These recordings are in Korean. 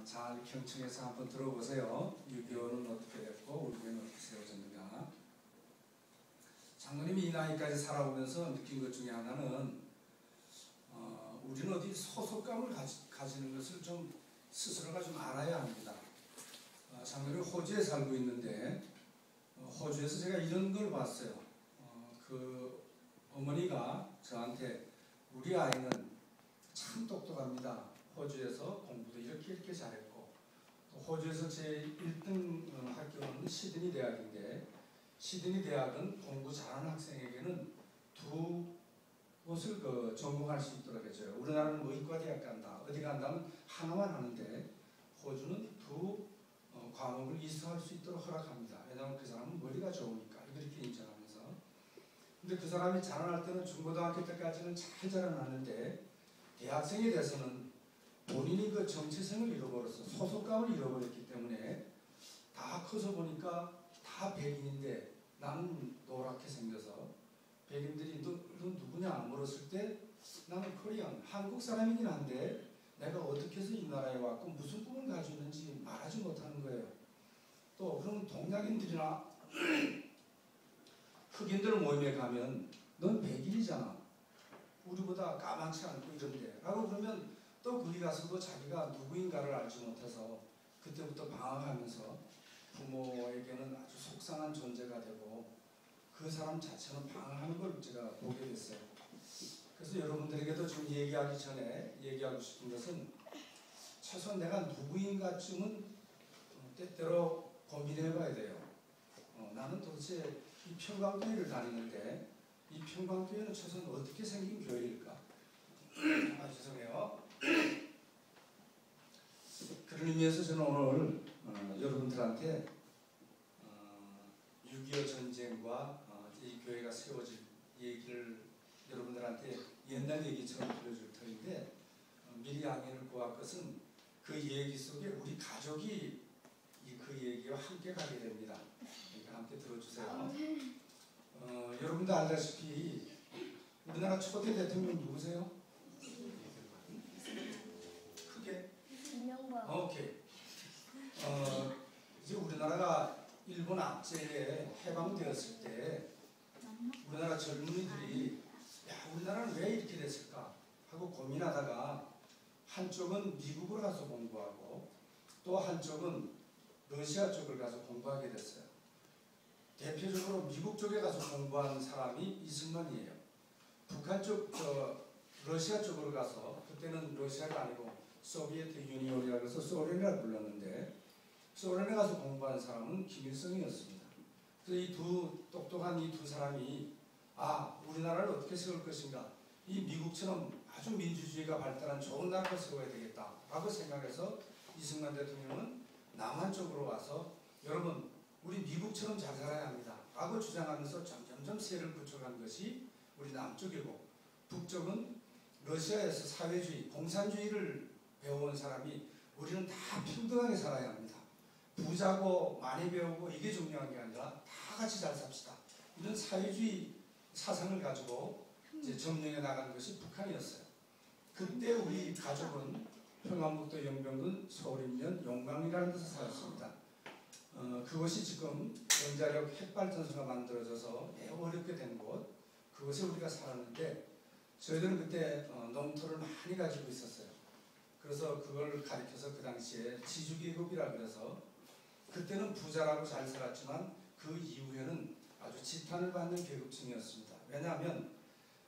잘 경청해서 한번 들어보세요. 6.25는 어떻게 됐고 우리 교회는 어떻게 세워졌는가. 장로님이 이 나이까지 살아오면서 느낀 것 중에 하나는 우리는 어디 소속감을 가지는 것을 좀 스스로가 좀 알아야 합니다. 장로님 호주에 살고 있는데 호주에서 제가 이런 걸 봤어요. 그 어머니가 저한테 우리 아이는 참 똑똑합니다. 호주에서 공부도 이렇게 잘했고, 또 호주에서 제 1등 학교는 시드니 대학인데, 시드니 대학은 공부 잘하는 학생에게는 두 곳을 전공할 수 있도록 해줘요. 우리나라는 뭐 의과대학 간다, 어디 간다면 하나만 하는데 호주는 두 과목을 이수할 수 있도록 허락합니다. 왜냐하면 그 사람은 머리가 좋으니까 이렇게 인정하면서. 근데 그 사람이 자라날 때는 중고등학교 때까지는 잘 자라났는데 대학생이 돼서는 본인이 그 정체성을 잃어버려서 소속감을 잃어버렸기 때문에 다 커서 보니까 다 백인인데 나는 노랗게 생겨서 백인들이 너 누구냐 물었을 때 나는 코리안, 한국 사람이긴 한데 내가 어떻게 해서 이 나라에 왔고 무슨 꿈을 가지고 있는지 말하지 못하는 거예요. 또 그럼 동양인들이나 흑인들 모임에 가면 넌 백인이잖아. 우리보다 까맣지 않고 이런데 라고 그러면 또 거기 가서도 자기가 누구인가를 알지 못해서 그때부터 방황하면서 부모에게는 아주 속상한 존재가 되고 그 사람 자체는 방황하는 걸 제가 보게 됐어요. 그래서 여러분들에게도 좀 얘기하기 전에 얘기하고 싶은 것은 최소한 내가 누구인가쯤은 때때로 고민해 봐야 돼요. 나는 도대체 이 평강교회를 다니는데 이 평강교회는 최소한 어떻게 생긴 교회일까? 죄송해요. 그런 의미에서 저는 오늘 여러분들한테 6.25 전쟁과 이 교회가 세워질 얘기를 여러분들한테 옛날 얘기처럼 들려줄 터인데 미리 양해를 구할 것은 그 얘기 속에 우리 가족이 그 얘기와 함께 가게 됩니다. 그러니까 함께 들어주세요. 여러분도 알다시피 우리나라 초대 대통령 누구세요? 크게? 이명박. 오케이. 이제 우리나라가 일본 압제에 해방되었을 때 우리나라 젊은이들이 야 우리나라는 왜 이렇게 됐을까 하고 고민하다가 한쪽은 미국으로 가서 공부하고 또 한쪽은 러시아 쪽을 가서 공부하게 됐어요. 대표적으로 미국 쪽에 가서 공부한 사람이 이승만이에요. 북한 쪽, 러시아 쪽으로 가서 그때는 러시아가 아니고 소비에트 유니온이라고 해서 소련이라고 불렀는데 소련에 가서 공부한 사람은 김일성이었습니다. 그래서 이 똑똑한 이 두 사람이 우리나라를 어떻게 세울 것인가, 이 미국처럼 아주 민주주의가 발달한 좋은 나라를 세워야 되겠다 라고 생각해서 이승만 대통령은 남한 쪽으로 와서 여러분 우리 미국처럼 잘 살아야 합니다 라고 주장하면서 점점 세를 구축한 것이 우리 남쪽이고, 북쪽은 러시아에서 사회주의, 공산주의를 배워온 사람이 우리는 다 평등하게 살아야 합니다. 부자고 많이 배우고 이게 중요한 게 아니라 다 같이 잘 삽시다. 이런 사회주의 사상을 가지고 이제 점령해 나간 것이 북한이었어요. 그때 우리 가족은 평안북도 영병군 서울인면 용광리라는 데서 살았습니다. 그것이 지금 원자력 핵발전소가 만들어져서 매우 어렵게 된 곳, 그것에 우리가 살았는데 저희들은 그때 농토를 많이 가지고 있었어요. 그래서 그걸 가리켜서 그 당시에 지주계급이라 그래서 그때는 부자라고 잘 살았지만 그 이후에는 아주 지탄을 받는 계급층이었습니다. 왜냐하면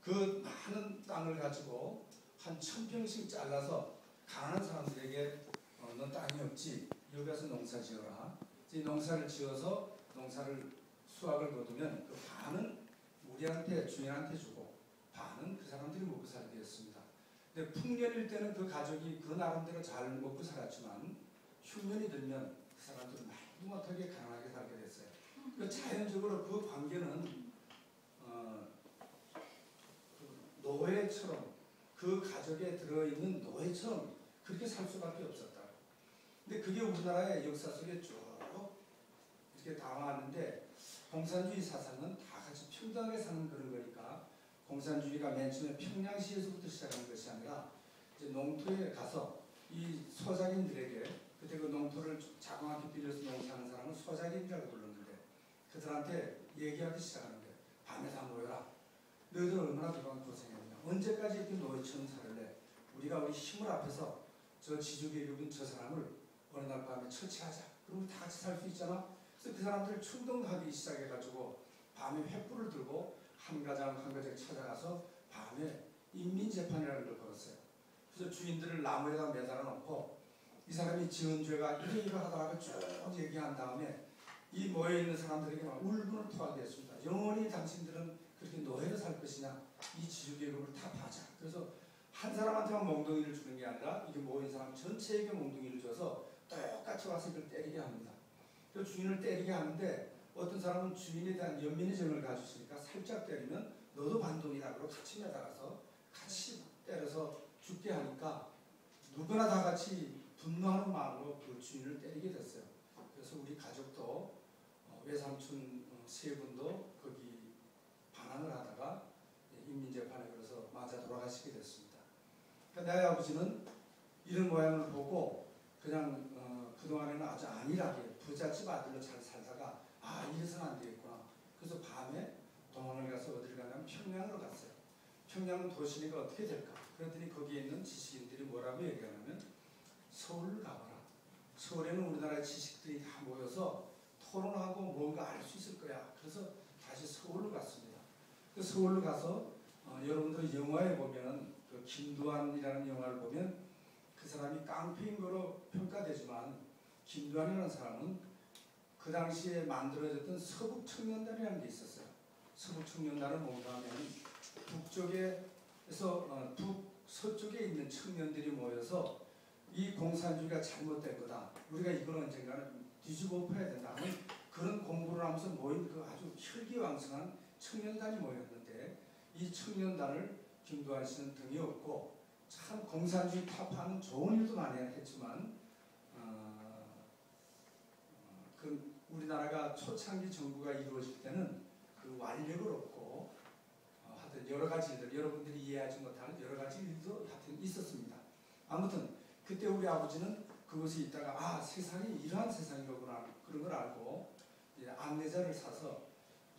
그 많은 땅을 가지고 한 1000평씩 잘라서 가난한 사람들에게 넌 땅이 없지, 여기 가서 농사 지어라. 이 농사를 지어서 수확을 거두면 그 반은 우리한테 주인한테 주고 반은 그 사람들이 먹고 살게 했습니다. 근데 풍년일 때는 그 가족이 그 나름대로 잘 먹고 살았지만 흉년이 들면 그 사람들은 말도 못하게 가난하게 살게 됐어요. 그 자연적으로 그 관계는 노예처럼, 그 가족에 들어있는 노예처럼 그렇게 살 수밖에 없었다. 근데 그게 우리나라의 역사 속에 쭉 이렇게 담아왔는데 공산주의 사상은 다 같이 평등하게 사는 그런 거니까 공산주의가 맨 처음에 평양시에서부터 시작한 것이 아니라 이제 농토에 가서 이 소작인들에게 그때 그 농토를 자그맣게 빌려서 농사하는 사람은 소작인이라고 불렀는데 그들한테 얘기하기 시작하는 거예요. 밤에 다 모여라. 너희들 얼마나 그동안 고생했냐. 언제까지 이렇게 노예처럼 살래. 우리가 우리 힘을 합해서 저 지주계급인 저 사람을 어느 날 밤에 처치하자. 그러면 다 같이 살 수 있잖아. 그래서 그 사람들 충동하기 시작해가지고 밤에 횃불을 들고 한 가정 한 가정 찾아가서 밤에 인민재판이라는 걸 걸었어요. 그래서 주인들을 나무에다 매달아 놓고 이 사람이 지은 죄가 이러이러하다라고 쭉 얘기한 다음에 이 모여있는 사람들에게 막 울분을 토하게 했습니다. 영원히 당신들은 그렇게 노예로 살 것이냐. 이 지주계급을 타파하자. 그래서 한 사람한테만 몽둥이를 주는 게 아니라 이게 모인 사람 전체에게 몽둥이를 줘서 똑같이 와서 이걸 때리게 합니다. 그 주인을 때리게 하는데 어떤 사람은 주인에 대한 연민의 정을 가지시니까 살짝 때리면 너도 반동이다. 그러고 같이 매달아서 같이 때려서 죽게 하니까 누구나 다 같이 분노하는 마음으로 그 주인을 때리게 됐어요. 그래서 우리 가족도 외삼촌 세 분도 거기 반항을 하다가 인민재판에 걸려서 맞아 돌아가시게 됐습니다. 그러니까 내 아버지는 이런 모양을 보고 그냥 그동안에는 아주 안일하게 부잣집 아들로 잘 살다가 아 이래서는 안 되겠구나. 그래서 밤에 동원을 가서 어디를 가냐면 평양으로 갔어요. 평양 도시니까 어떻게 될까? 그랬더니 거기에 있는 지식인들이 뭐라고 얘기하냐면 서울을 가봐라. 서울에는 우리나라의 지식들이 다 모여서 토론하고 뭔가 알 수 있을 거야. 그래서 다시 서울로 갔습니다. 그 서울로 가서 여러분들 영화에 보면 그 김두한이라는 영화를 보면 그 사람이 깡패인 거로 평가되지만 김두한이라는 사람은 그 당시에 만들어졌던 서북청년단이라는 게 있었어요. 서북청년단은 뭔가 하면 북쪽에서 북서쪽에 있는 청년들이 모여서 이 공산주의가 잘못된 거다. 우리가 이걸 언젠가는 뒤집어 엎어야 된다 하는 그런 공부를 하면서 모인 그 아주 혈기왕성한 청년단이 모였는데 이 청년단을 김두한 씨는 등에 업고 참 공산주의 타파하는 좋은 일도 많이 했지만 그 우리나라가 초창기 정부가 이루어질 때는 그 완력을 얻고 하여튼 여러 가지 일들 여러분들이 이해하지 못하는 여러 가지 일도 하여튼 있었습니다. 아무튼 그때 우리 아버지는 그곳에 있다가 아 세상이 이러한 세상이로구나 그런 걸 알고 이제 안내자를 사서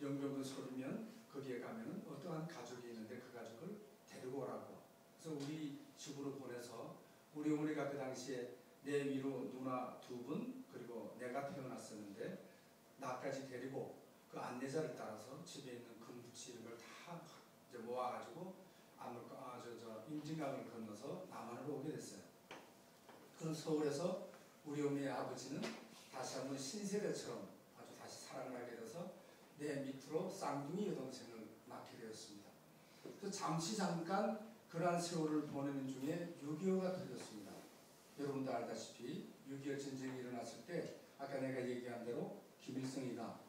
연금을 소리면 거기에 가면 어떠한 가족이 있는데 그 가족을 데리고 오라고. 그래서 우리 집으로 보내서 우리 어머니가 그 당시에 내 위로 누나 2분 그리고 내가 태어났었는데 나까지 데리고 그 안내자를 따라서 집에 있는 금붙이 이런 걸 다 이제 모아가지고 임진강을 건너서 남한으로 오게 됐어요. 그런 서울에서 우리 어머니의 아버지는 다시 한번 신세대처럼 아주 다시 사랑을 하게 돼서 내 밑으로 쌍둥이 여동생을 낳게 되었습니다. 그 잠깐 그러한 세월을 보내는 중에 6.25가 터졌습니다. 여러분도 알다시피 6.25 전쟁이 일어났을 때 아까 내가 얘기한 대로 김일성이가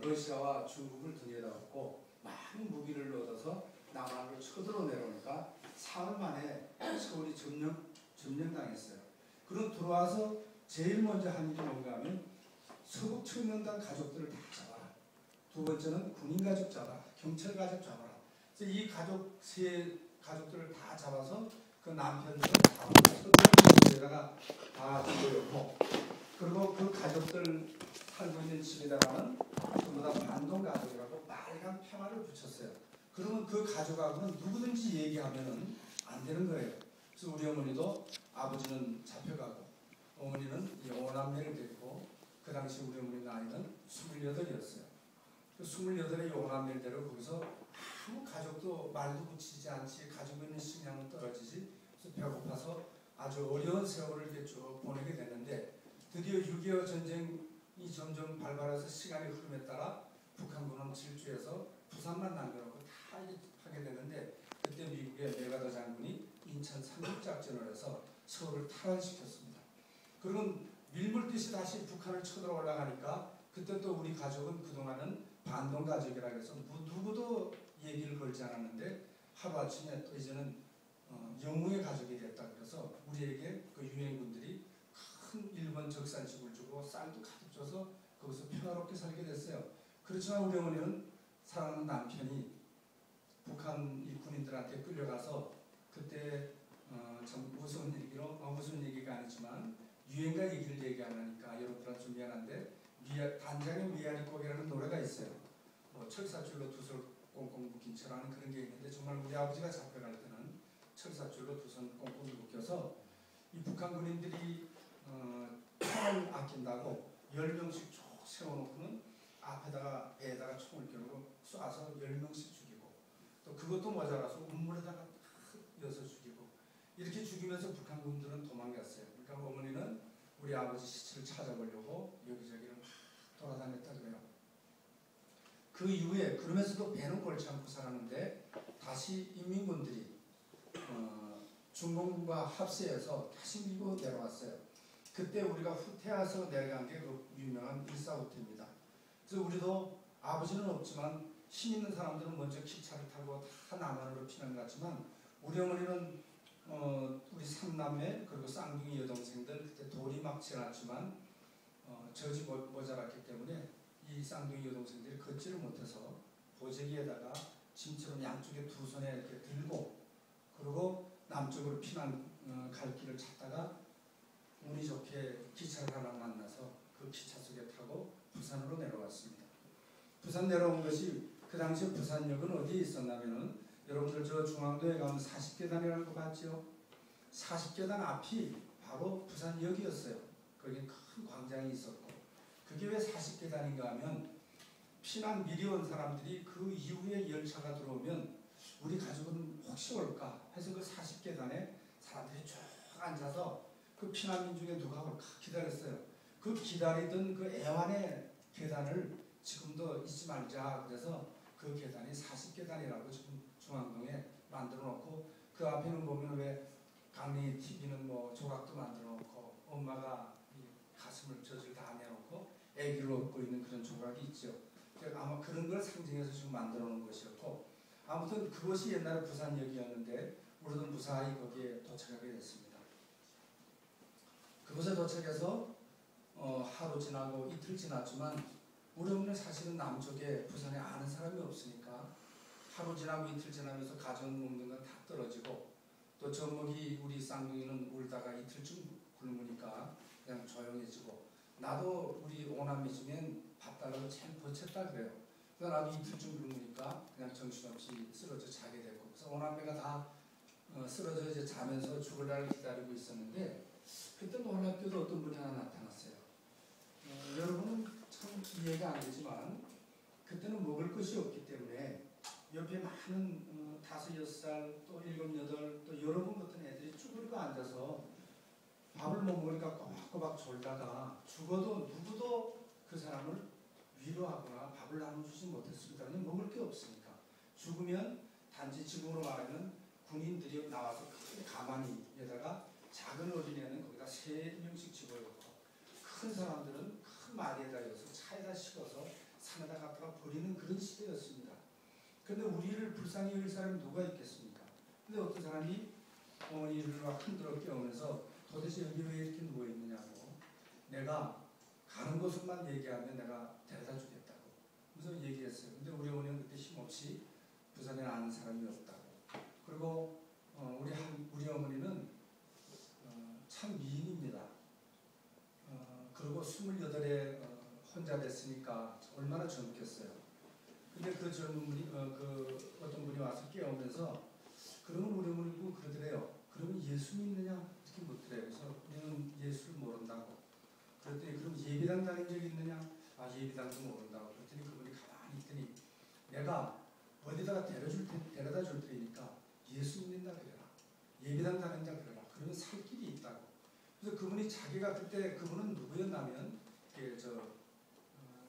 러시아와 중국을 등에다 업고 많은 무기를 얻어서 남한으로 쳐들어 내려오니까 사흘 만에 서울이 점령당했어요. 그럼 들어와서 제일 먼저 한 일이 뭔가 하면 서북 청년단 가족들을 다 잡아라. 두 번째는 군인 가족 잡아라. 경찰 가족 잡아라. 그래서 이 가족들을 다 잡아서 그 남편들을 다 서북에다가 다 집어넣고 그리고 그 가족들 살고 있는 집에다가는 전부 다 반동 가족이라고 빨간 표말을 붙였어요. 그러면 그 가족하고는 누구든지 얘기하면은 안 되는 거예요. 그래서 우리 어머니도 아버지는 잡혀가고 어머니는 이 5남매를 데리고 그 당시 우리 어머니 나이는 28이었어요. 그 28의 5남매를 데리고 거기서 아무 가족도 말도 붙이지 않지 가지고 있는 식량은 떨어지지 그래서 배고파서 아주 어려운 세월을 이렇게 쭉 보내게 됐는데 드디어 6.25 전쟁이 점점 발발해서 시간이 흐름에 따라 북한군은 질주해서 부산만 남겨놓고 다 하게 되는데 그때 미국의 메가더 장군이 인천 상륙작전을 해서 서울을 탈환시켰습니다. 그러면 밀물듯이 다시 북한을 쳐들어 올라가니까 그때 또 우리 가족은 그동안은 반동가족이라 해서 누구도 얘기를 걸지 않았는데 하루아침에 또 이제는 영웅의 가족이 됐다 그래서 우리에게 그 유엔군들이 큰 일본 적산식을 주고 쌀도 가득 줘서 거기서 평화롭게 살게 됐어요. 그렇지만 우리 어머니는 사랑하는 남편이 북한 군인들한테 끌려가서 그때 참 무서운 않지만 유행가 얘기를 안 하니까 여러분들한테 좀 미안한데 단장의 미아리곡이라는 노래가 있어요. 뭐 철사줄로 두 손 꽁꽁 묶인 처라는 그런 게 있는데 정말 우리 아버지가 잡혀갈 때는 철사줄로 두 손 꽁꽁 묶여서 이 북한 군인들이 총을 아낀다고 10명씩 쭉 세워놓고는 앞에다가 배에다가 총을 겨누고 쏴서 10명씩 죽이고 또 그것도 모자라서 운물에다가 이어서 죽이고 이렇게 죽이면서 북한 군인들은 도망갔어요. 그러니까 어머니는 우리 아버지 시체를 찾아보려고 여기저기를 막 돌아다녔다 그래요. 그 이후에 그러면서도 배는 골치 않고 살았는데 다시 인민군들이 중공군과 합세해서 다시 밀고 내려왔어요. 그때 우리가 후퇴해서 내려간 게 그 유명한 일사후퇴입니다. 그래서 우리도 아버지는 없지만 힘 있는 사람들은 먼저 기차를 타고 다 남한으로 피난 것 같지만 우리 어머니는 우리 삼남매 그리고 쌍둥이 여동생들 그때 돌이 막 지났지만 젖이 모자랐기 때문에 이 쌍둥이 여동생들이 걷지를 못해서 보재기에다가 짐처럼 양쪽에 두 손에 이렇게 들고 그리고 남쪽으로 피난 갈 길을 찾다가 운이 좋게 기차를 하나 만나서 그 기차 속에 타고 부산으로 내려왔습니다. 부산 내려온 것이 그 당시 부산역은 어디에 있었냐면은 여러분들 저 중앙도에 가면 40계단이라는 거 봤죠? 40계단 앞이 바로 부산역이었어요. 거기 큰 광장이 있었고 그게 왜 40계단인가 하면 피난 미리 온 사람들이 그 이후에 열차가 들어오면 우리 가족은 혹시 올까 해서 그 40계단에 사람들이 쭉 앉아서 그 피난민 중에 누가 올까 기다렸어요. 그 기다리던 그 애완의 계단을 지금도 잊지 말자 그래서 그 계단이 40계단이라고 지금 중앙동에 만들어 놓고 그 앞에는 보면 왜 강릉 TV는 뭐 조각도 만들어 놓고 엄마가 가슴을 젖을 다 내놓고 아기를 업고 있는 그런 조각이 있죠. 아마 그런 걸 상징해서 지금 만들어 놓은 것이었고 아무튼 그것이 옛날에 부산역이었는데 우리도 무사히 거기에 도착하게 됐습니다. 그곳에 도착해서 하루 지나고 이틀 지났지만 우리 어머니는 사실은 남쪽에 부산에 아는 사람이 없으니까 하루 지나고 이틀 지나면서 가정 먹는 건 다 떨어지고 또 젖먹이 우리 쌍둥이는 울다가 이틀쯤 굶으니까 그냥 조용해지고 나도 우리 오남매 중엔 밥 달라고 참 버텼다 그래요. 그래서 나도 이틀쯤 굶으니까 그냥 정신없이 쓰러져 자게 됐고 그래서 오남매가 다 쓰러져 이제 자면서 죽을 날을 기다리고 있었는데 그때 놀랍게도 어떤 분이 하나 나타났어요. 여러분은 참 이해가 안 되지만 그때는 먹을 것이 없기 때문에 옆에 많은 5, 6살 또 7, 8 또 여러분 같은 애들이 쭈그리고 앉아서 밥을 못 먹으니까 꼬박꼬박 졸다가 죽어도 누구도 그 사람을 위로하거나 밥을 나눠주지 못했습니다. 그냥 먹을 게 없으니까. 죽으면 단지 지금으로 말하면 군인들이 나와서 큰 가마니에다가 작은 어린애는 거기다 3명씩 집어넣고 큰 사람들은 큰 마리에다 여서 차에다 싣어서 산에다 갖다가 버리는 그런 시대였습니다. 그런데 우리를 불쌍히 여길 사람이 누가 있겠습니까? 근데 어떤 사람이 어머니를 막 흔들어 깨우면서 도대체 여기 왜 이렇게 누워있느냐고 내가 가는 곳만 얘기하면 내가 데려다 주겠다고 그래서 얘기했어요. 근데 우리 어머니는 그때 힘없이 부산에 아는 사람이 없다고 그리고 우리 어머니는 참 미인입니다. 그리고 28에 혼자 됐으니까 얼마나 젊겠어요. 근데 그 젊은 분이 어떤 분이 와서 깨우면서 그러면 우리 어머니도 그러더래요. 그러면 예수 믿느냐 이렇게 묻더래요. 그래서 우리는 예수를 모른다고. 그랬더니 그럼 예비당 다닌 적이 있느냐? 아 예비당도 모른다고. 그랬더니 그분이 가만히 있더니 내가 어디다가 데려다 줄 테니까 예수 믿는다 그래라. 예비당 다닌다 그래라. 그러면 살 길이 있다고. 그래서 그분이 자기가 그때 그분은 누구였냐면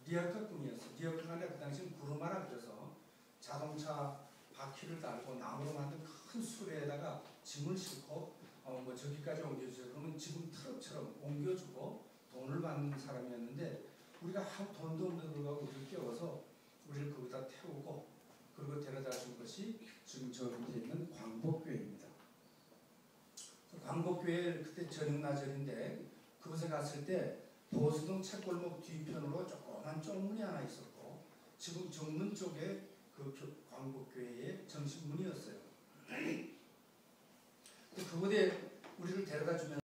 리어카 꿈이었어요. 리어카가 아니라 그 당시엔 구르마라 그래서 자동차 바퀴를 달고 나무로 만든 큰 수레에다가 짐을 싣고 뭐 저기까지 옮겨주세요. 그러면 지금 트럭처럼 옮겨주고 돈을 받는 사람이었는데 우리가 아무 돈도 없는 불구하고 우리를 깨워서 우리를 거기다 태우고 그리고 데려다 준 것이 지금 저 밑에 있는 광복교회입니다. 광복교회 그때 저녁나절인데 그곳에 갔을 때 보수동 책골목 뒤편으로 조그만 쪽문이 하나 있었고 지금 정문 쪽에 그 광복교회의 정식문이었어요. 그곳에 우리를 데려다 주면